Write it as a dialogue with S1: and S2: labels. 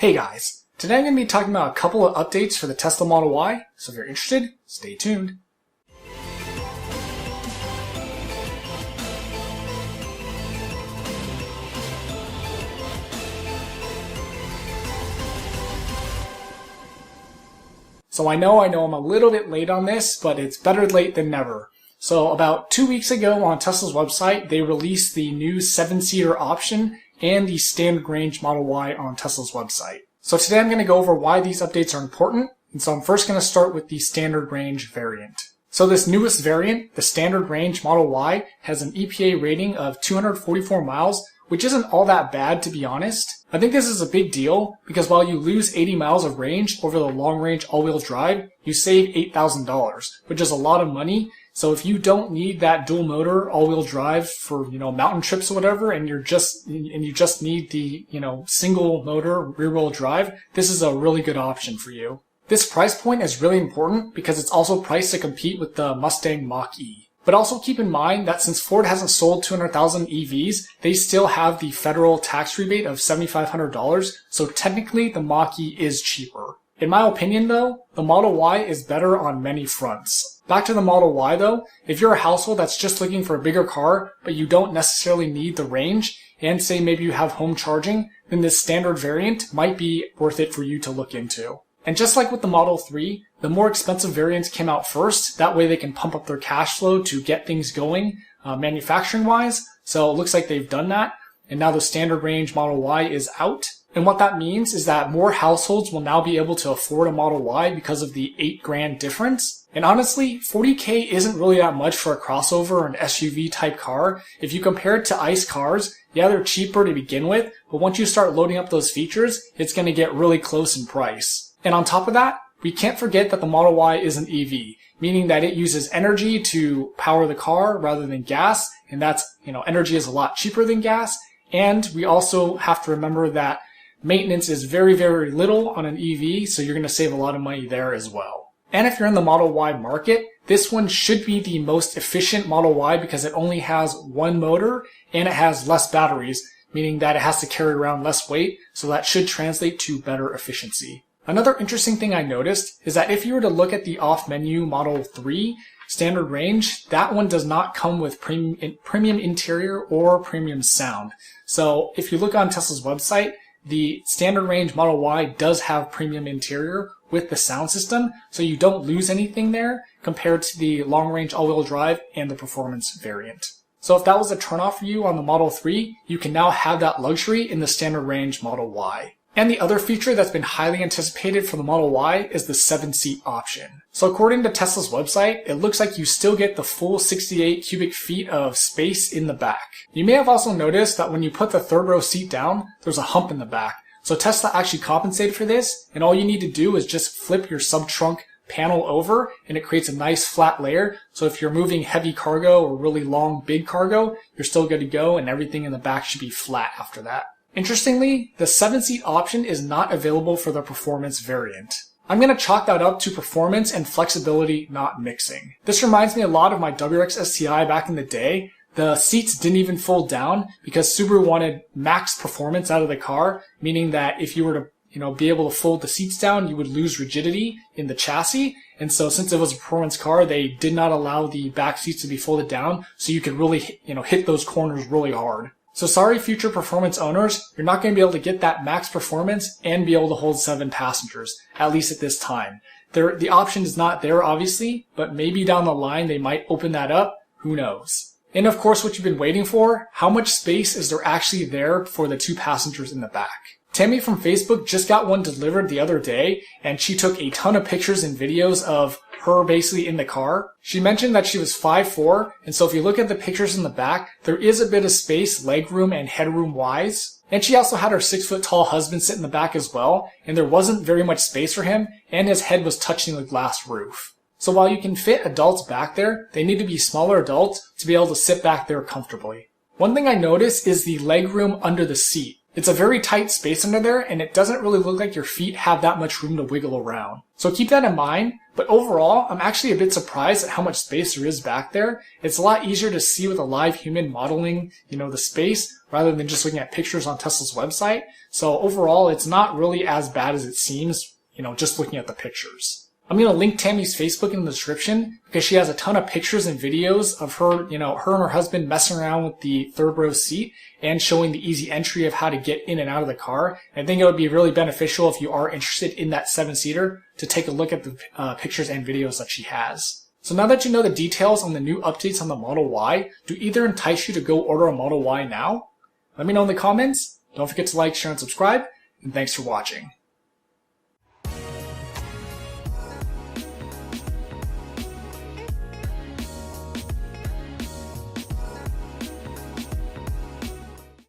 S1: Hey guys, today I'm going to be talking about a couple of updates for the Tesla Model Y, so if you're interested, stay tuned. So I know I'm a little bit late on this, but it's better late than never. So about 2 weeks ago on Tesla's website, they released the new 7-seater option and the standard range Model Y on Tesla's website. So today I'm going to go over why these updates are important, and so I'm first going to start with the standard range variant. So this newest variant, the standard range Model Y, has an EPA rating of 244 miles, which isn't all that bad to be honest. I think this is a big deal because while you lose 80 miles of range over the long range all-wheel drive, you save $8,000, which is a lot of money. So if you don't need that dual motor all-wheel drive for, mountain trips or whatever, and you just need the, single motor rear-wheel drive, this is a really good option for you. This price point is really important because it's also priced to compete with the Mustang Mach-E. But also keep in mind that since Ford hasn't sold 200,000 EVs, they still have the federal tax rebate of $7,500, so technically the Mach-E is cheaper. In my opinion though, the Model Y is better on many fronts. Back to the Model Y though, if you're a household that's just looking for a bigger car, but you don't necessarily need the range, and say maybe you have home charging, then this standard variant might be worth it for you to look into. And just like with the Model 3, the more expensive variants came out first, that way they can pump up their cash flow to get things going manufacturing wise, so it looks like they've done that, and now the standard range Model Y is out. And what that means is that more households will now be able to afford a Model Y because of the $8,000 difference. And honestly, $40,000 isn't really that much for a crossover or an SUV type car. If you compare it to ICE cars, yeah, they're cheaper to begin with, but once you start loading up those features, it's going to get really close in price. And on top of that, we can't forget that the Model Y is an EV, meaning that it uses energy to power the car rather than gas, and that's, energy is a lot cheaper than gas. And we also have to remember that maintenance is very, very little on an EV, so you're going to save a lot of money there as well. And if you're in the Model Y market, this one should be the most efficient Model Y because it only has one motor and it has less batteries, meaning that it has to carry around less weight, so that should translate to better efficiency. Another interesting thing I noticed is that if you were to look at the off-menu Model 3 standard range, that one does not come with premium interior or premium sound. So if you look on Tesla's website, the standard range Model Y does have premium interior with the sound system, so you don't lose anything there compared to the long range all-wheel drive and the performance variant. So if that was a turnoff for you on the Model 3, you can now have that luxury in the standard range Model Y. And the other feature that's been highly anticipated for the Model Y is the 7-seat option. So according to Tesla's website, it looks like you still get the full 68 cubic feet of space in the back. You may have also noticed that when you put the third row seat down, there's a hump in the back. So Tesla actually compensated for this, and all you need to do is just flip your sub-trunk panel over, and it creates a nice flat layer. So if you're moving heavy cargo or really long, big cargo, you're still good to go, and everything in the back should be flat after that. Interestingly, the 7-seat option is not available for the performance variant. I'm going to chalk that up to performance and flexibility not mixing. This reminds me a lot of my WRX STI back in the day. The seats didn't even fold down because Subaru wanted max performance out of the car, meaning that if you were to be able to fold the seats down, you would lose rigidity in the chassis. And so since it was a performance car, they did not allow the back seats to be folded down, so you could really, hit those corners really hard. So sorry, future performance owners, you're not going to be able to get that max performance and be able to hold 7 passengers, at least at this time. The option is not there, obviously, but maybe down the line they might open that up. Who knows? And of course, what you've been waiting for, how much space is there actually there for the 2 passengers in the back? Tammy from Facebook just got one delivered the other day, and she took a ton of pictures and videos of her basically in the car. She mentioned that she was 5'4", and so if you look at the pictures in the back, there is a bit of space legroom and headroom wise. And she also had her 6-foot-tall husband sit in the back as well, and there wasn't very much space for him, and his head was touching the glass roof. So while you can fit adults back there, they need to be smaller adults to be able to sit back there comfortably. One thing I noticed is the legroom under the seat. It's a very tight space under there, and it doesn't really look like your feet have that much room to wiggle around. So keep that in mind, but overall, I'm actually a bit surprised at how much space there is back there. It's a lot easier to see with a live human modeling, the space, rather than just looking at pictures on Tesla's website. So overall, it's not really as bad as it seems, just looking at the pictures. I'm going to link Tammy's Facebook in the description because she has a ton of pictures and videos of her, her and her husband messing around with the third row seat and showing the easy entry of how to get in and out of the car. And I think it would be really beneficial if you are interested in that 7-seater to take a look at the pictures and videos that she has. So now that you know the details on the new updates on the Model Y, do either entice you to go order a Model Y now? Let me know in the comments. Don't forget to like, share, and subscribe. And thanks for watching.